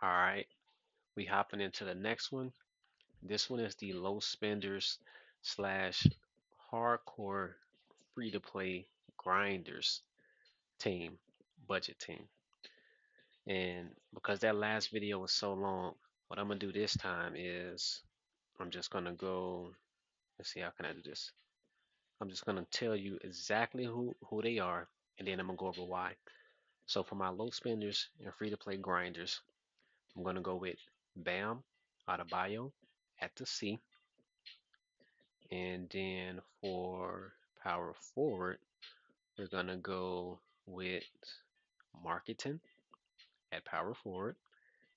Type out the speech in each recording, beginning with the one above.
All right, we hopping into the next one. This one is the low spenders slash hardcore free to play grinders team, budget team. And because that last video was so long, what I'm gonna do this time is I'm just gonna go. Let's see, how can I do this? I'm just gonna tell you exactly who they are, and then I'm gonna go over why. So for my low spenders and free to play grinders, I'm gonna go with Bam Adebayo at the C, and then for power forward, we're gonna go with Marketing at power forward,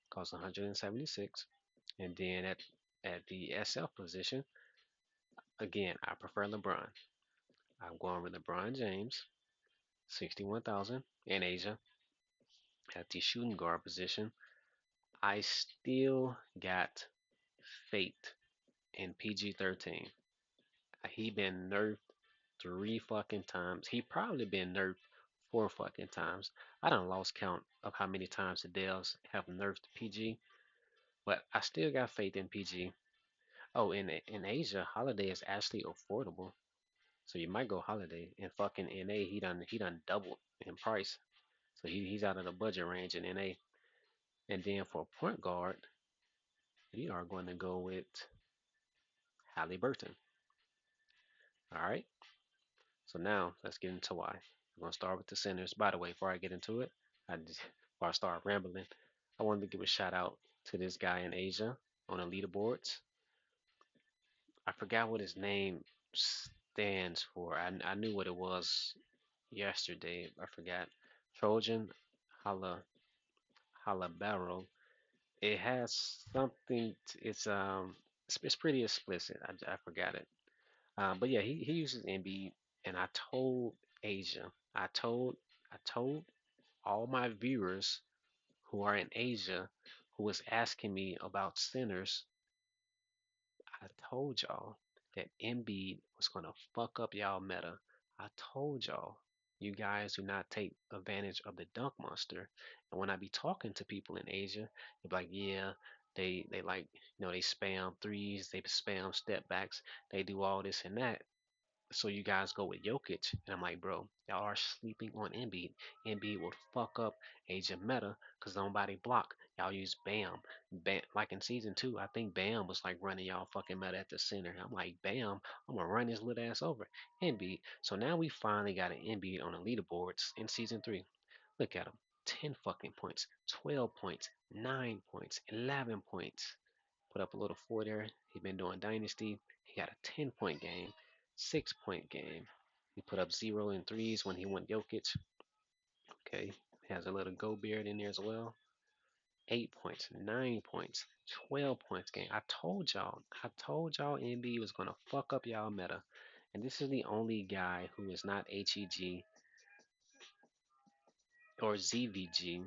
costs 176, and then at the SF position, again I prefer LeBron. I'm going with LeBron James, 61,000 in Asia. At the shooting guard position, I still got faith in PG-13. He been nerfed 3 fucking times. He probably been nerfed 4 fucking times. I done lost count of how many times the Dells have nerfed PG, but I still got faith in PG. Oh, in Asia, Holiday is actually affordable, so you might go Holiday. And fucking NA, he done doubled in price, so he's out of the budget range in NA. And then for point guard, we are going to go with Halliburton. All right. So now let's get into why. We're gonna start with the centers. By the way, before I get into it, before I start rambling, I wanted to give a shout out to this guy in Asia on the leaderboards. I forgot what his name stands for. I knew what it was yesterday. I forgot. Trojan Hala Halabaro. It has something. It's pretty explicit. I forgot it. But yeah, he uses Embiid, and Asia, I told I told all my viewers who are in Asia, who was asking me about centers, I told y'all that Embiid was gonna fuck up y'all meta. I told y'all. You guys do not take advantage of the dunk monster. And when I be talking to people in Asia, they're like, yeah, they like, they spam threes, they spam step backs, they do all this and that. So you guys go with Jokic, and I'm like, bro, y'all are sleeping on Embiid. Embiid will fuck up Asia meta because nobody block. Y'all use Bam. Bam, like in season two, I think Bam was like running y'all fucking meta at the center. I'm like, Bam, I'm gonna run his little ass over. Embiid. So now we finally got an Embiid on the leaderboards in season three. Look at him. 10 fucking points, 12 points, 9 points, 11 points. Put up a little four there. He been doing Dynasty. He got a 10-point game, 6-point game. He put up 0 and 3s when he went Jokic. Okay. He has a little Go Beard in there as well. 8 points, 9 points, 12 points game. I told y'all NB was gonna fuck up y'all meta. And this is the only guy who is not HEG or ZVG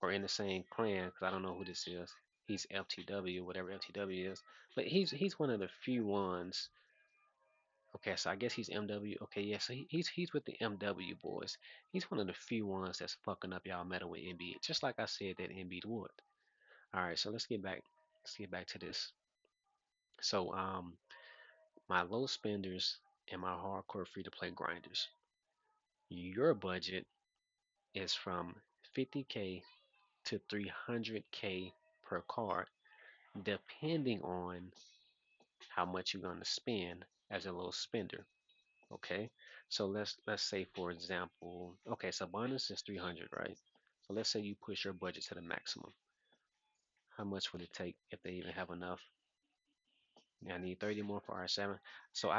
or in the same clan, because I don't know who this is. He's FTW, whatever FTW is. But he's one of the few ones. Okay, so I guess he's MW. Okay, yeah, so he's with the MW boys. He's one of the few ones that's fucking up y'all meta with Embiid, just like I said that Embiid would. All right, so let's get back. Let's get back to this. So my low spenders and my hardcore free to play grinders. Your budget is from 50K to 300K per card, depending on how much you're gonna spend as a low spender. Okay, so let's say for example, okay, so bonus is 300, right? So let's say you push your budget to the maximum. How much would it take if they even have enough? I need 30 more for R7. So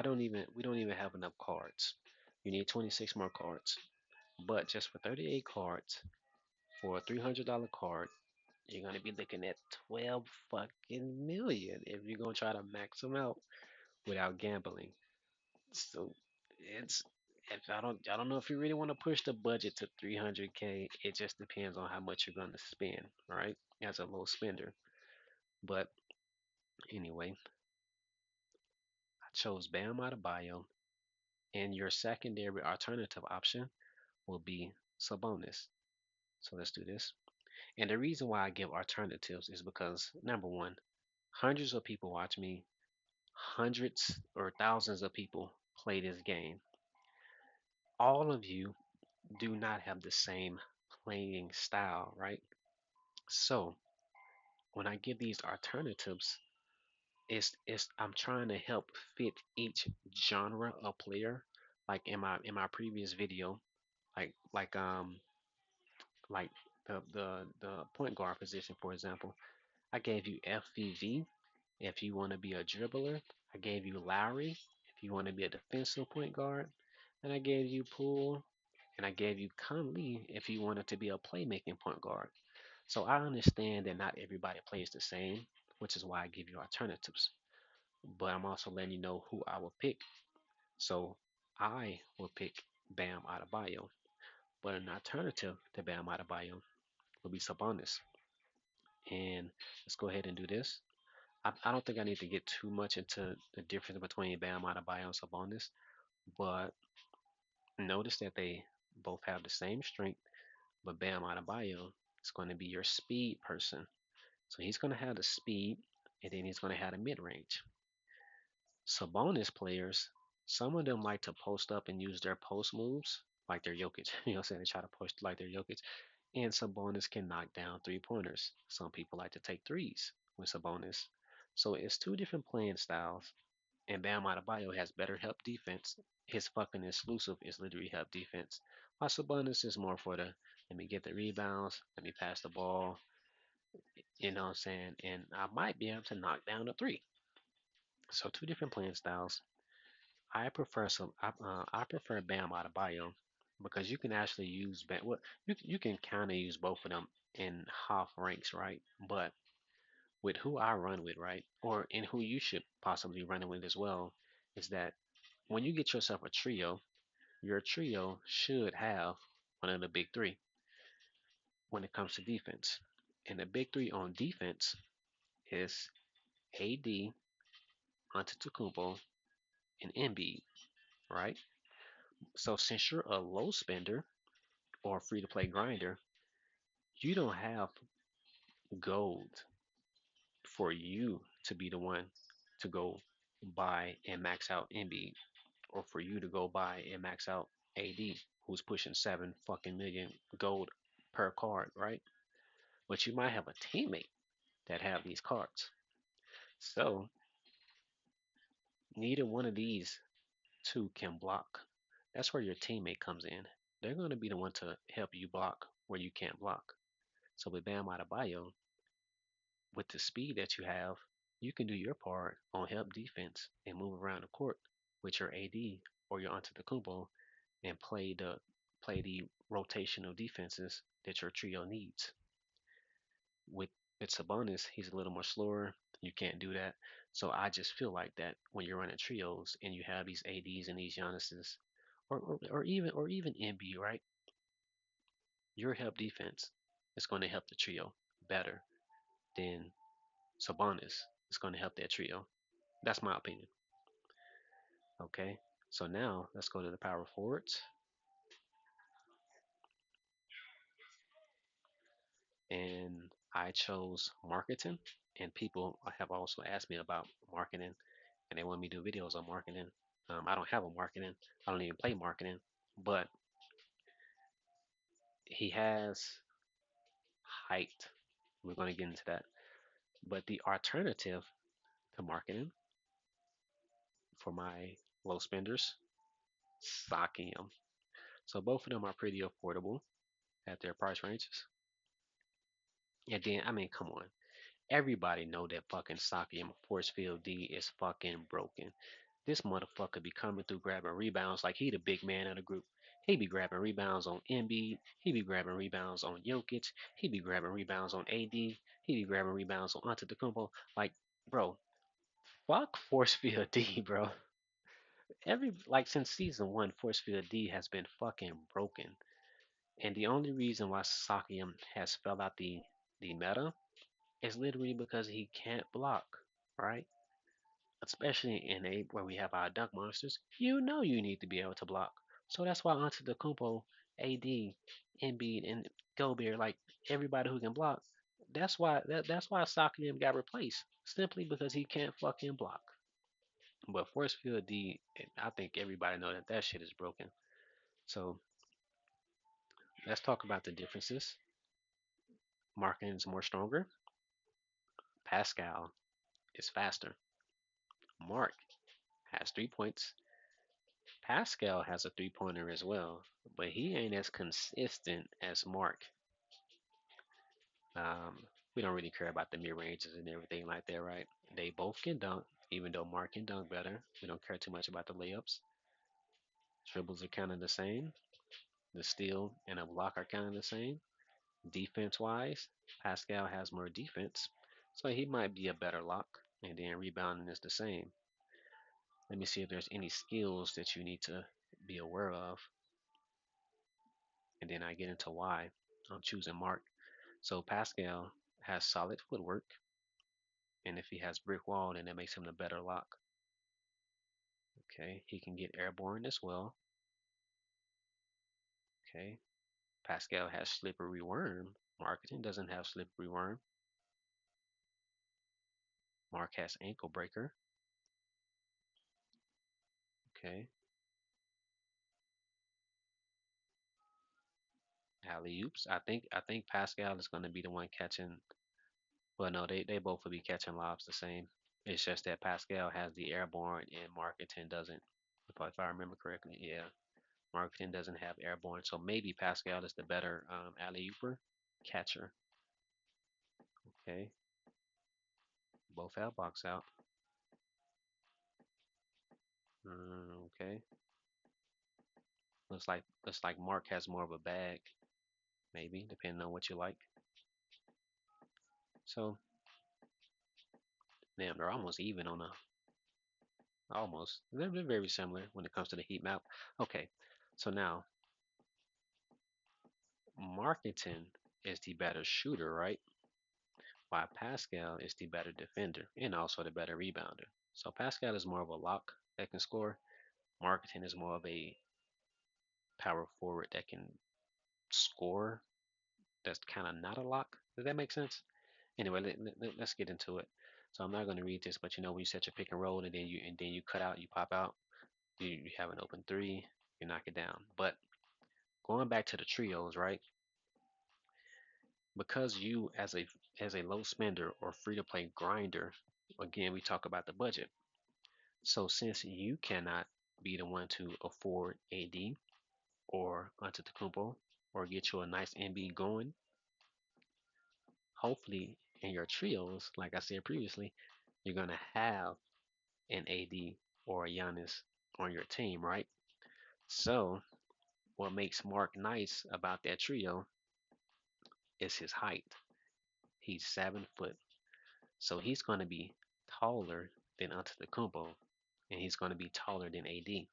we don't even have enough cards. You need 26 more cards. But just for 38 cards, for a $300 card, you're gonna be looking at 12 fucking million if you're gonna try to max them out without gambling. So it's if I don't know if you really want to push the budget to 300K. It just depends on how much you're gonna spend, right? As a low spender. But anyway, I chose Bam Adebayo, and your secondary alternative option will be Sabonis. So let's do this. And the reason why I give alternatives is because number one, hundreds of people watch me, hundreds or thousands of people play this game. All of you do not have the same playing style, right? So when I give these alternatives, it's I'm trying to help fit each genre of player. Like in my previous video, like like the point guard position, for example, I gave you FVV if you want to be a dribbler. I gave you Lowry if you want to be a defensive point guard, and I gave you Poole, and I gave you Conley if you wanted to be a playmaking point guard. So I understand that not everybody plays the same, which is why I give you alternatives. But I'm also letting you know who I will pick. So I will pick Bam Adebayo, but an alternative to Bam Adebayo will be Sabonis. And let's go ahead and do this. I don't think I need to get too much into the difference between Bam Adebayo and Sabonis, but notice that they both have the same strength, but Bam Adebayo is going to be your speed person. So he's going to have the speed, and then he's going to have the mid range. Sabonis players, some of them like to post up and use their post moves, like their Jokic. You know what I'm saying? They try to post like their Jokic. And Sabonis can knock down 3 pointers. Some people like to take threes with Sabonis. So it's two different playing styles. And Bam Adebayo has better help defense. His fucking exclusive is literally help defense. While Sabonis is more for the let me get the rebounds, let me pass the ball, you know what I'm saying? And I might be able to knock down a three. So two different playing styles. I prefer Bam Adebayo because you can actually use Bam. Well, you can kind of use both of them in half ranks, right? But with who I run with, right, or in who you should possibly run with as well, is that when you get yourself a trio, your trio should have one of the big three when it comes to defense. And the big three on defense is AD, Antetokounmpo, and Embiid, right? So since you're a low spender or free to play grinder, you don't have gold for you to be the one to go buy and max out Embiid, or for you to go buy and max out AD, who's pushing 7 fucking million gold per card, right? But you might have a teammate that have these cards. So neither one of these two can block. That's where your teammate comes in. They're going to be the one to help you block where you can't block. So with Bam Adebayo, with the speed that you have, you can do your part on help defense and move around the court with your AD or your Antetokounmpo and play the rotational defenses that your trio needs. With with Sabonis, he's a little more slower. You can't do that. So I just feel like that when you're running trios and you have these ADs and these Giannis's, or even MB, right? Your help defense is going to help the trio better than Sabonis is going to help that trio. That's my opinion. Okay. So now let's go to the power forwards. And I chose marketing. And people have also asked me about marketing, and they want me to do videos on marketing. I don't have a marketing. I don't even play marketing, but he has height. We're going to get into that. But the alternative to marketing for my low spenders, Sakium. So both of them are pretty affordable at their price ranges. And then, I mean, come on. Everybody know that fucking Sakium force field D is fucking broken. This motherfucker be coming through grabbing rebounds like he the big man of the group. He be grabbing rebounds on Embiid. He be grabbing rebounds on Jokic. He be grabbing rebounds on AD. He be grabbing rebounds on Antetokounmpo. Like, bro, fuck Force Field D, bro. Since season one, Force Field D has been fucking broken. And the only reason why Sakium has fell out the meta is literally because he can't block, right? Especially in a where we have our dunk monsters, you know you need to be able to block. So that's why Antetokounmpo AD, Embiid, and Gobert, like everybody who can block. That's why Siakam got replaced simply because he can't fucking block. But force field D, I think everybody know that that shit is broken. So let's talk about the differences. Markin is more stronger. Pascal is faster. Mark has 3 points. Pascal has a three-pointer as well, but he ain't as consistent as Mark. We don't really care about the mid ranges and everything like that, right? They both can dunk, even though Mark can dunk better. We don't care too much about the layups. Dribbles are kind of the same. The steal and a block are kind of the same. Defense wise, Pascal has more defense, so he might be a better lock. And then rebounding is the same. Let me see if there's any skills that you need to be aware of. And then I get into why I'm choosing Mark. So Pascal has solid footwork, and if he has brick wall, then that makes him the better lock. Okay, he can get airborne as well. Okay, Pascal has slippery worm. Marketing doesn't have slippery worm. Mark has ankle breaker. Okay, alley oops. I think Pascal is going to be the one catching. Well, no, they both will be catching lobs the same. It's just that Pascal has the airborne and Marketing doesn't. If I remember correctly, yeah. Marketing doesn't have airborne, so maybe Pascal is the better alley ooper catcher. Okay, both have box out. Okay, looks like Mark has more of a bag, maybe depending on what you like. So, damn, they're almost even on a almost. They're very similar when it comes to the heat map. Okay, so now Marketing is the better shooter, right? While Pascal is the better defender and also the better rebounder. So Pascal is more of a lock that can score. Marketing is more of a power forward that can score. That's kind of not a lock. Does that make sense? Anyway, us get into it. So I'm not going to read this, but you know when you set your pick and roll and then you cut out, you pop out, you have an open three, you knock it down. But going back to the trios, right? Because you as a low spender or free to play grinder, again we talk about the budget. So since you cannot be the one to afford AD or Antetokounmpo or get you a nice NB going, hopefully in your trios, like I said previously, you're gonna have an AD or a Giannis on your team, right? So what makes Mark nice about that trio is his height. He's 7 foot, so he's gonna be taller than Antetokounmpo, and he's gonna be taller than AD.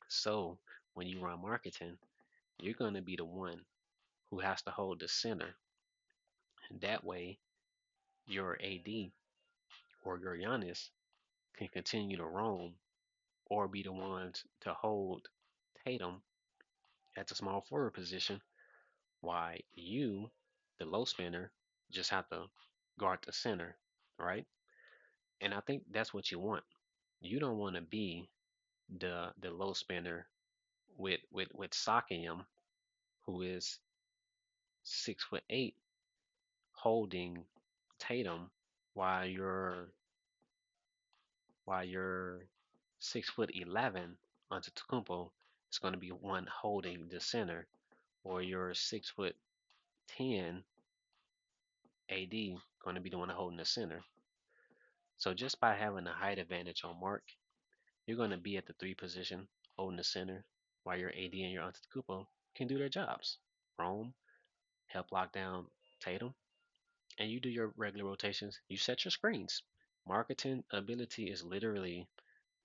So when you run Marketing, you're gonna be the one who has to hold the center. And that way, your AD or your Giannis can continue to roam or be the ones to hold Tatum at the small forward position, while you, the low spinner, just have to guard the center, right? And I think that's what you want. You don't want to be the low spinner with Siakam, who is 6'8", holding Tatum, while you're 6'11" Antetokounmpo is going to be one holding the center, or you're 6'10" AD going to be the one holding the center. So just by having a height advantage on Mark, you're going to be at the three position holding the center, while your AD and your Antetokounmpo can do their jobs. Roam, help lock down Tatum, and you do your regular rotations. You set your screens. Marketing ability is literally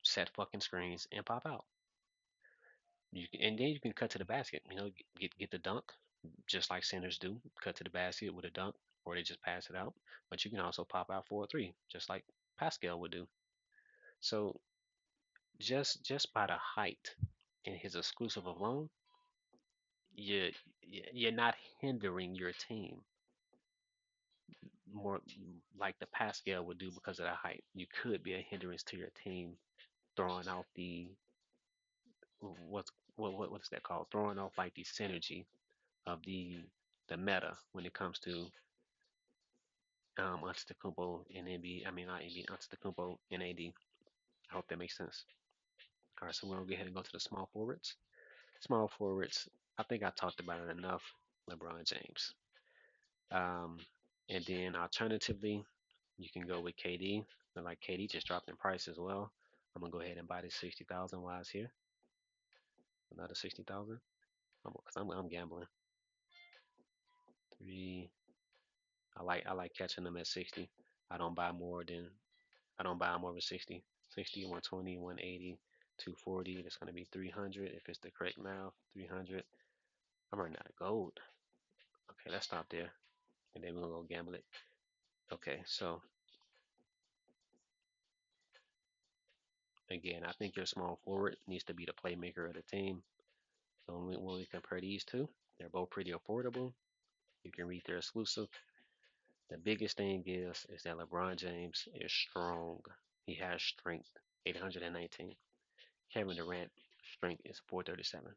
set fucking screens and pop out. And then you can cut to the basket. Get the dunk, just like centers do. Cut to the basket with a dunk, or they just pass it out. But you can also pop out for a three, just like Pascal would do. So just by the height and his exclusive alone, you you're not hindering your team more like the Pascal would do because of the height. You could be a hindrance to your team, throwing off the what is that called? Throwing off like the synergy of the meta when it comes to Antetokounmpo and NB. I mean not NB, Antetokounmpo and AD. I hope that makes sense. All right, so we're gonna go ahead and go to the small forwards. Small forwards. I think I talked about it enough. LeBron James. Um, and then alternatively, you can go with KD. But like KD just dropped in price as well. I'm gonna go ahead and buy this 60,000 while it's here. Another 60,000. Because I'm gambling. Three. I like catching them at 60. I don't buy more than I don't buy them over 60. 60, 120, 180, 240. That's gonna be 300 if it's the correct math. 300. I'm running out of gold. Okay, let's stop there, and then we're gonna go gamble it. Okay, so again, I think your small forward needs to be the playmaker of the team. So when we compare these two, they're both pretty affordable. You can read their exclusive. The biggest thing is that LeBron James is strong. He has strength, 819. Kevin Durant strength is 437.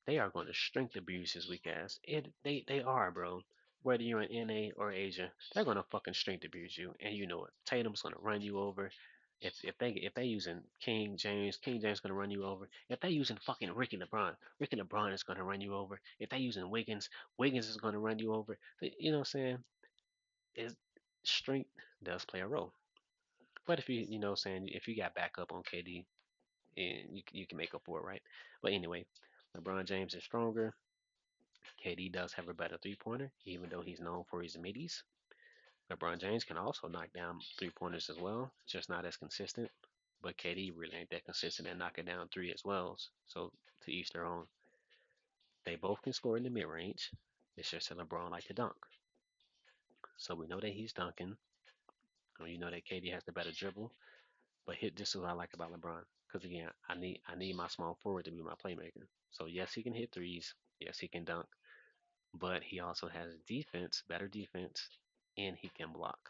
They are going to strength abuse his weak ass. They are, bro. Whether you're in NA or Asia, they're gonna fucking strength abuse you, and you know it. Tatum's gonna run you over. If they using King James gonna run you over. If they using fucking Ricky LeBron is gonna run you over. If they using Wiggins is gonna run you over. You know what I'm saying? Is strength does play a role. But if you know what I'm saying, if you got backup on KD, and you can make up for it, right? But anyway, LeBron James is stronger. KD does have a better three pointer, even though he's known for his middies. LeBron James can also knock down three pointers as well, just not as consistent. But KD really ain't that consistent at knocking down three as well. So to each their own. They both can score in the mid range. It's just that LeBron like to dunk. So we know that he's dunking. You know that KD has the better dribble. But this is what I like about LeBron. Because again, I need my small forward to be my playmaker. So yes, he can hit threes. Yes, he can dunk. But he also has defense, better defense, and he can block.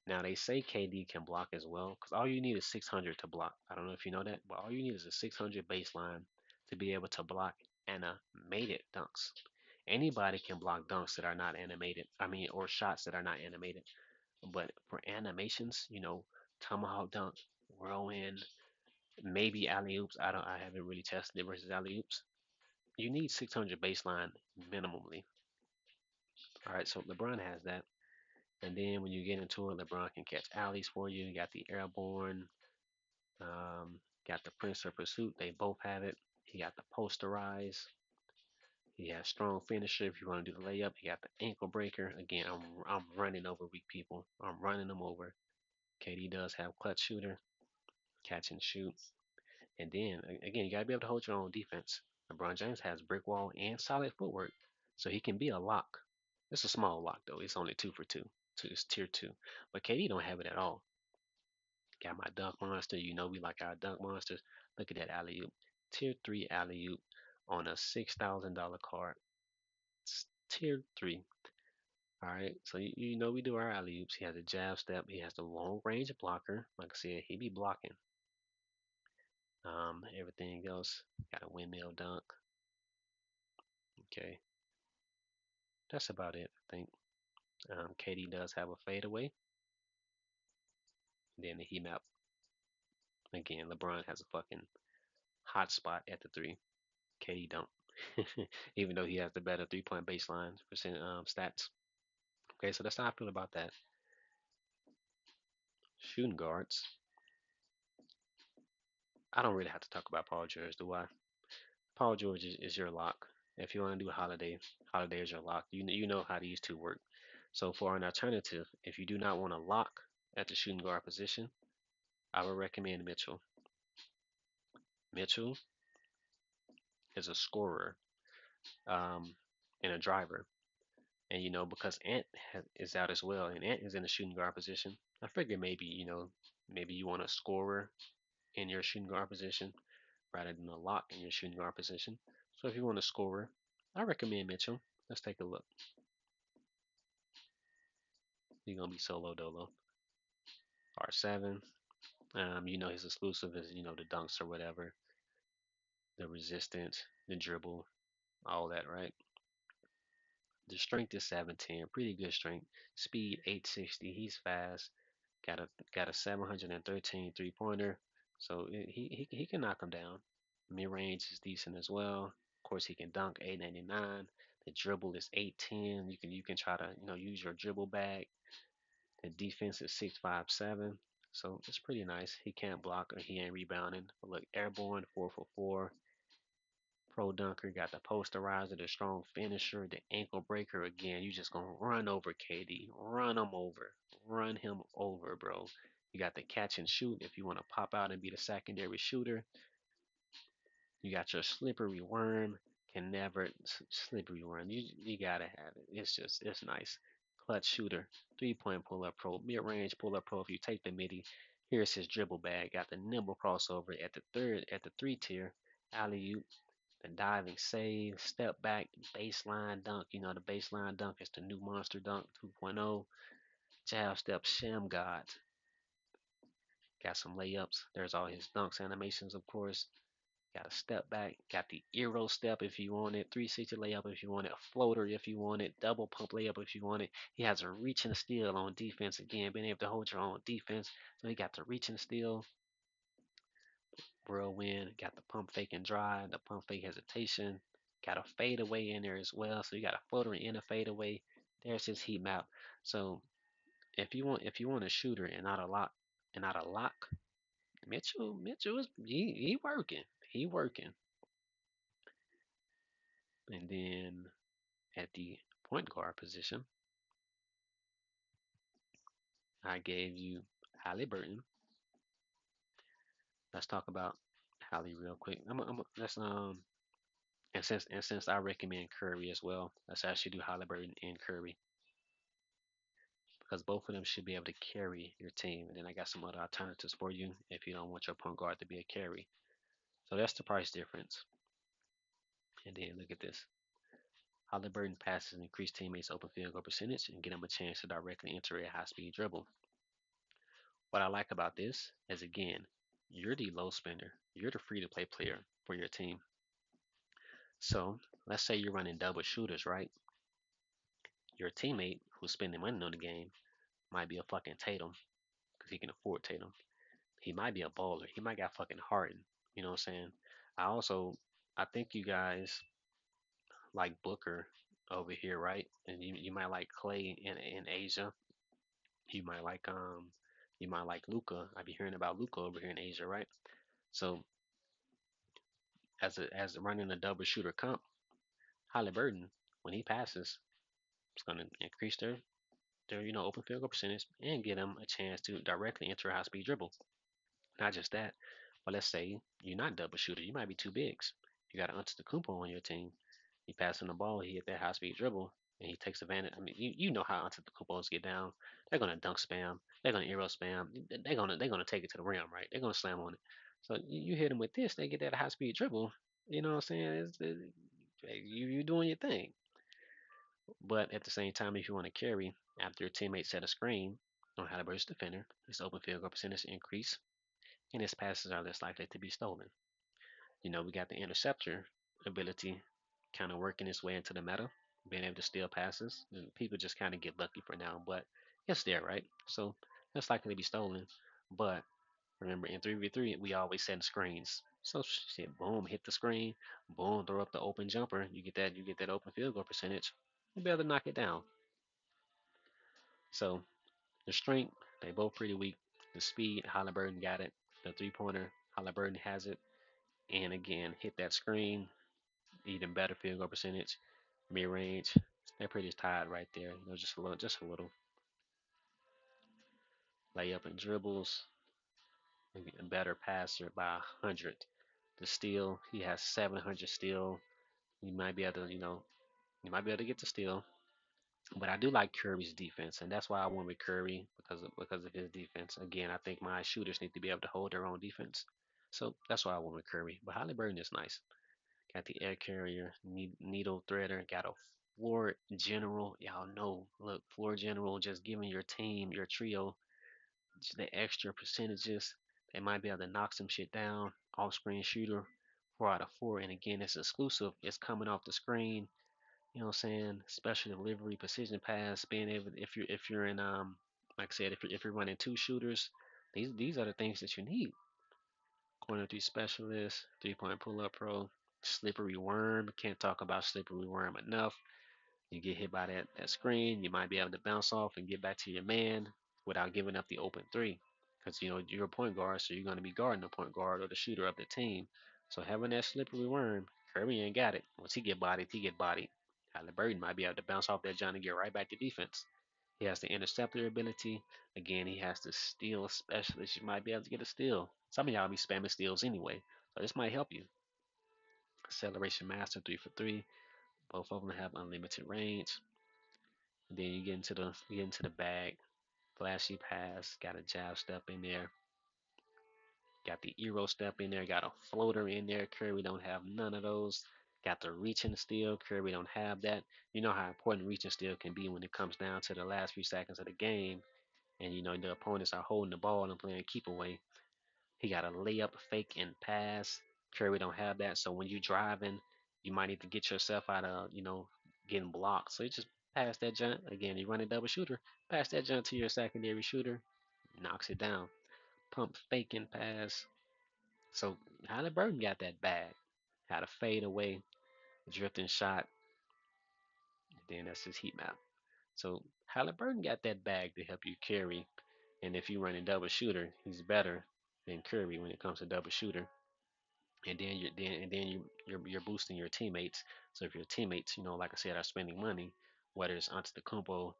Now they say KD can block as well, because all you need is 600 to block. I don't know if you know that, but all you need is a 600 baseline to be able to block animated dunks. Anybody can block dunks that are not animated. I mean, or shots that are not animated. But for animations, tomahawk dunk, whirlwind, maybe alley oops. I haven't really tested it versus alley oops. You need 600 baseline minimally. All right, so LeBron has that. And then when you get into it, LeBron can catch alleys for you. You got the airborne, got the Prince of Pursuit. They both have it. He got the posterize. He has strong finisher. If you want to do the layup, he got the ankle breaker. Again, I'm running over weak people. I'm running them over. KD does have clutch shooter, catch and shoot. And then again, you gotta be able to hold your own defense. LeBron James has brick wall and solid footwork, so he can be a lock. It's a small lock though. It's only 2 for 2. So it's tier 2. But KD don't have it at all. Got my dunk monster. You know we like our dunk monsters. Look at that alley oop. Tier 3 alley oop on a $6,000 card. It's tier 3. All right. So you know we do our alley oops. He has a jab step. He has the long range blocker. Like I said, he be blocking. Everything else. Got a windmill dunk. Okay. That's about it, I think. KD does have a fadeaway. Then the heat map. Again, LeBron has a fucking hot spot at the three. KD don't. Even though he has the better 3 point baseline percent stats. Okay, so that's how I feel about that. Shooting guards. I don't really have to talk about Paul George, do I? Paul George is your lock. If you want to do Holiday, Holiday is your lock. You know how these two work. So for an alternative, if you do not want to lock at the shooting guard position, I would recommend Mitchell. Mitchell is a scorer um, and a driver. And because is out as well, and Ant is in the shooting guard position. I figure maybe you want a scorer in your shooting guard position rather than a lock in your shooting guard position. So if you want a scorer, I recommend Mitchell. Let's take a look. He's gonna be solo dolo. R7. His exclusive is the dunks or whatever, the resistance, the dribble, all that, right? The strength is 710, pretty good strength. Speed 860. He's fast. Got a 713 3-pointer, so he can knock him down. Mid range is decent as well. Of course, he can dunk 899. The dribble is 810. You can try to use your dribble bag. The defense is 657. So it's pretty nice. He can't block or he ain't rebounding. But look, airborne 4 for 4. Pro dunker got the posterizer, the strong finisher, the ankle breaker. Again, you just gonna run over KD, run him over, run him over, bro. You got the catch and shoot if you want to pop out and be the secondary shooter. You got your slippery worm, can never slippery worm. You gotta have it. It's nice. Clutch shooter, 3-point pull up pro, mid range pull up pro. If you take the midi, here's his dribble bag. Got the nimble crossover at the 3 tier. Alley oop, the diving save, step back, baseline dunk. The baseline dunk is the new monster dunk 2.0. Jab step, sham god. Got some layups. There's all his dunks animations, of course. Got a step back. Got the Euro step if you want it. 360 layup if you want it. A floater if you want it. Double pump layup if you want it. He has a reach and steal on defense. Again, being able to hold your own defense. So he got the reach and steal. Whirlwind. Got the pump fake and drive. The pump fake hesitation. Got a fadeaway in there as well. So you got a floater and a fadeaway. There's his heat map. So if you want a shooter and not a lock, Mitchell is he working. He working. And then at the point guard position, I gave you Halliburton. Let's talk about Hallie real quick. Let's and since I recommend Curry as well, let's actually do Halliburton and Curry because both of them should be able to carry your team. And then I got some other alternatives for you if you don't want your point guard to be a carry. So that's the price difference. And then look at this. Halliburton passes and increase teammates' open field goal percentage and get them a chance to directly enter a high speed dribble. What I like about this is again, you're the low spender. You're the free to play player for your team. So let's say you're running double shooters, right? Your teammate who's spending money on the game might be a fucking Tatum because he can afford Tatum. He might be a bowler. He might got fucking Harden. You know what I'm saying? I think you guys like Booker over here, right? And you might like Clay in Asia. You might like um you might like Luca. I be hearing about Luca over here in Asia, right? So as running a double shooter comp, Halliburton, when he passes, it's going to increase their open field goal percentage and get them a chance to directly enter a high speed dribble. Not just that, but let's say you're not double shooter, you might be two bigs. You got an Antetokounmpo on your team. You pass him the ball, he hit that high speed dribble, and he takes advantage. I mean, you know how Antetokounmpos get down. They're gonna dunk spam. They're gonna arrow spam. They're gonna take it to the rim, right? They're gonna slam on it. So you hit them with this, they get that high speed dribble. You know what I'm saying? You doing your thing. But at the same time, if you want to carry after your teammate set a screen on Halliburton's defender, his open field goal percentage increase and his passes are less likely to be stolen. We got the interceptor ability kind of working its way into the meta, being able to steal passes. And people just kind of get lucky for now, but it's there, right? So that's likely to be stolen. But remember, in 3v3, we always send screens. So shit, boom, hit the screen, boom, throw up the open jumper. You get that open field goal percentage. You be able to knock it down. So the strength, they both pretty weak. The speed, Halliburton got it. The 3-pointer, Halliburton has it. And again, hit that screen, even better field goal percentage, mid range. They're pretty tied right there. Just a little layup and dribbles. Maybe a better passer by 100. The steal, he has 700 steal. You might be able to, you might be able to get the steal. But I do like Curry's defense, and that's why I went with Curry because of his defense. Again, I think my shooters need to be able to hold their own defense, so that's why I went with Curry. But Halliburton is nice. Got the air carrier, needle threader, got a floor general. Y'all know, look, floor general just giving your team, your trio, the extra percentages. They might be able to knock some shit down. Off screen shooter, 4 out of 4. And again, it's exclusive. It's coming off the screen. You know what I'm saying? Special delivery, precision pass, being able if you're in like I said, if you're running two shooters, these are the things that you need. Corner three specialist, 3 point pull up pro, slippery worm. Can't talk about slippery worm enough. You get hit by that screen, you might be able to bounce off and get back to your man without giving up the open three. Because you know you're a point guard, so you're going to be guarding the point guard or the shooter of the team. So having that slippery worm, Kirby ain't got it. Once he get bodied, he get bodied. Halliburton might be able to bounce off that John and get right back to defense. He has the interceptor ability. Again, he has the steal specialist. You might be able to get a steal. Some of y'all be spamming steals anyway, so this might help you. Acceleration master, 3 for 3. Both of them have unlimited range. And then you get into the bag. Flashy pass, got a jab step in there, got the Euro step in there, got a floater in there. Curry don't have none of those. Got the reaching steal. Curry don't have that. You know how important reaching steal can be when it comes down to the last few seconds of the game, and you know the opponents are holding the ball and playing keep away. He got a layup, fake, and pass. Curry don't have that. So when you driving, you might need to get yourself out of, getting blocked. So you just pass that jump. Again, you run a double shooter. Pass that jump to your secondary shooter. Knocks it down. Pump, fake, and pass. So Halliburton got that bag. Had a fade away, drifting shot. Then that's his heat map. So Halliburton got that bag to help you carry. And if you run a double shooter, he's better than Curry when it comes to double shooter. And then you're boosting your teammates. So if your teammates, like I said, are spending money, whether it's Antetokounmpo,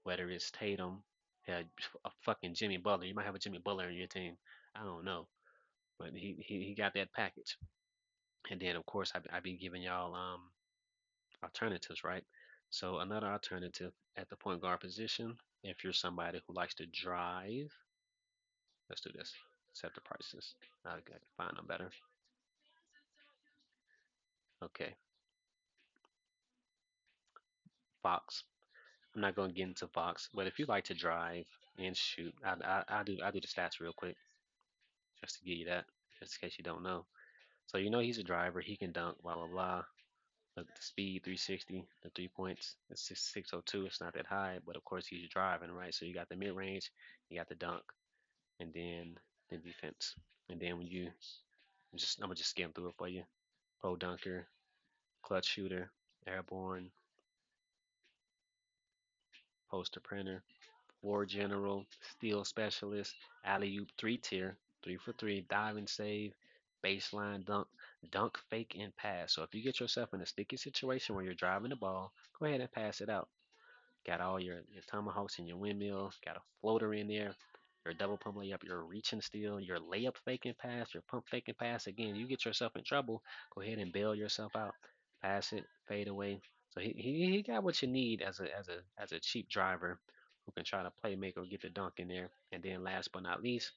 whether it's Tatum, yeah, a fucking Jimmy Butler. You might have a Jimmy Butler on your team. I don't know, but he got that package. And then of course I be giving y'all alternatives, right? So another alternative at the point guard position, if you're somebody who likes to drive, let's do this. Set the prices. I can find them better. Okay, Fox. I'm not going to get into Fox, but if you like to drive and shoot, I do the stats real quick just to give you that, just in case you don't know. So you know he's a driver, he can dunk, blah blah blah. Look, the speed 360, the 3 points, it's 602. It's not that high, but of course he's driving, right? So you got the mid range, you got the dunk, and then the defense, and then when you I'm gonna just skim through it for you. Pro dunker, clutch shooter, airborne, poster printer, war general, steal specialist, alley oop 3 tier, 3 for 3, dive and save, baseline dunk, dunk fake and pass. So if you get yourself in a sticky situation where you're driving the ball, go ahead and pass it out. Got all your tomahawks and your windmill, got a floater in there, your double pump layup, your reach and steal, your layup fake and pass, your pump fake and pass. Again, you get yourself in trouble, go ahead and bail yourself out. Pass it, fade away. So he got what you need as a cheap driver who can try to play make or get the dunk in there. And then last but not least,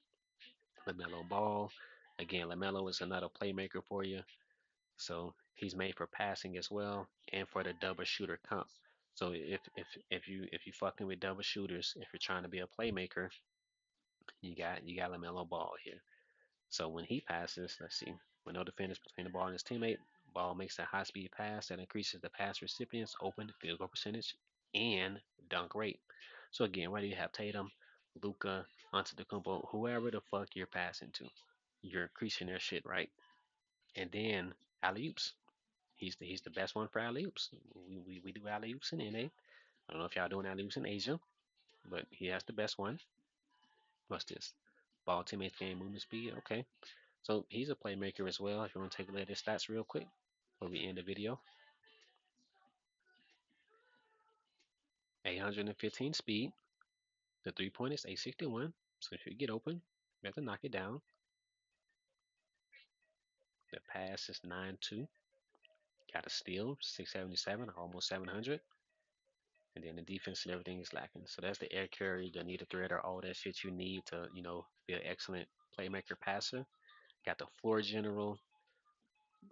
LaMelo Ball. Again, LaMelo is another playmaker for you. So he's made for passing as well and for the double shooter comp. So if you fucking with double shooters, if you're trying to be a playmaker, you got LaMelo Ball here. So when he passes, let's see, with no defenders between the ball and his teammate, ball makes a high speed pass that increases the pass recipient's open field goal percentage and dunk rate. So again, whether you have Tatum, Luca, Antetokounmpo, whoever the fuck you're passing to, you're increasing their shit, right? And then alley oops. He's the best one for alley oops. We do alley oops in NA. I don't know if y'all doing alley oops in Asia, but he has the best one. What's this? Ball teammates gain movement speed. Okay. So he's a playmaker as well. If you want to take a look at his stats real quick before we end the video, 815 speed. The 3 point is 861. So if you get open, you have to knock it down. The pass is 9-2. Got a steal, 677, almost 700. And then the defense and everything is lacking. So that's the air carrier, the needle threader, all that shit you need to, be an excellent playmaker passer. Got the floor general,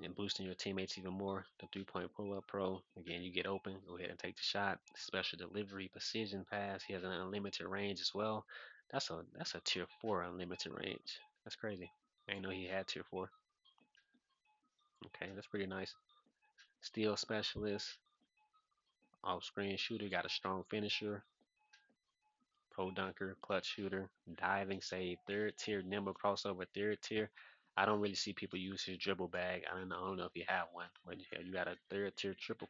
and boosting your teammates even more. The 3-point pull up pro. Again, you get open, go ahead and take the shot. Special delivery, precision pass. He has an unlimited range as well. That's a tier 4 unlimited range. That's crazy. I didn't know he had tier 4. Okay, that's pretty nice. Steal specialist, off screen shooter, got a strong finisher, pro dunker, clutch shooter, diving save, third tier, nimble crossover, third tier. I don't really see people use his dribble bag. I don't know if you have one, but you got a third tier triple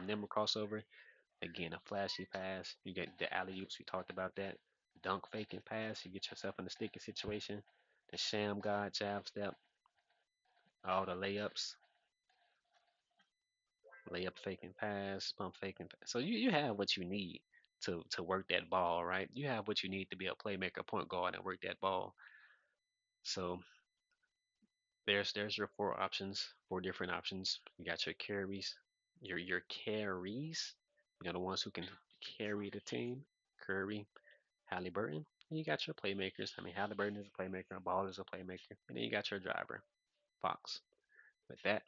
nimble crossover. Again, a flashy pass. You get the alley oops. We talked about that. Dunk faking pass. You get yourself in a sticky situation. The sham god jab step. All the layups. Layup faking pass. Pump faking pass. So you have what you need to work that ball, right? You have what you need to be a playmaker, point guard, and work that ball. So there's your four different options. You got your carries, your carries. The ones who can carry the team. Curry, Halliburton. And you got your playmakers. I mean, Halliburton is a playmaker. Ball is a playmaker. And then you got your driver, Fox. With that,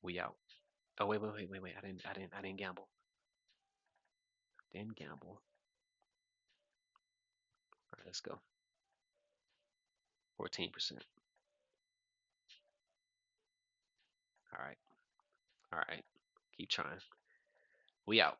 we out. Oh wait. I didn't gamble. Didn't gamble. All right, let's go. 14%. All right. All right. Keep trying. We out.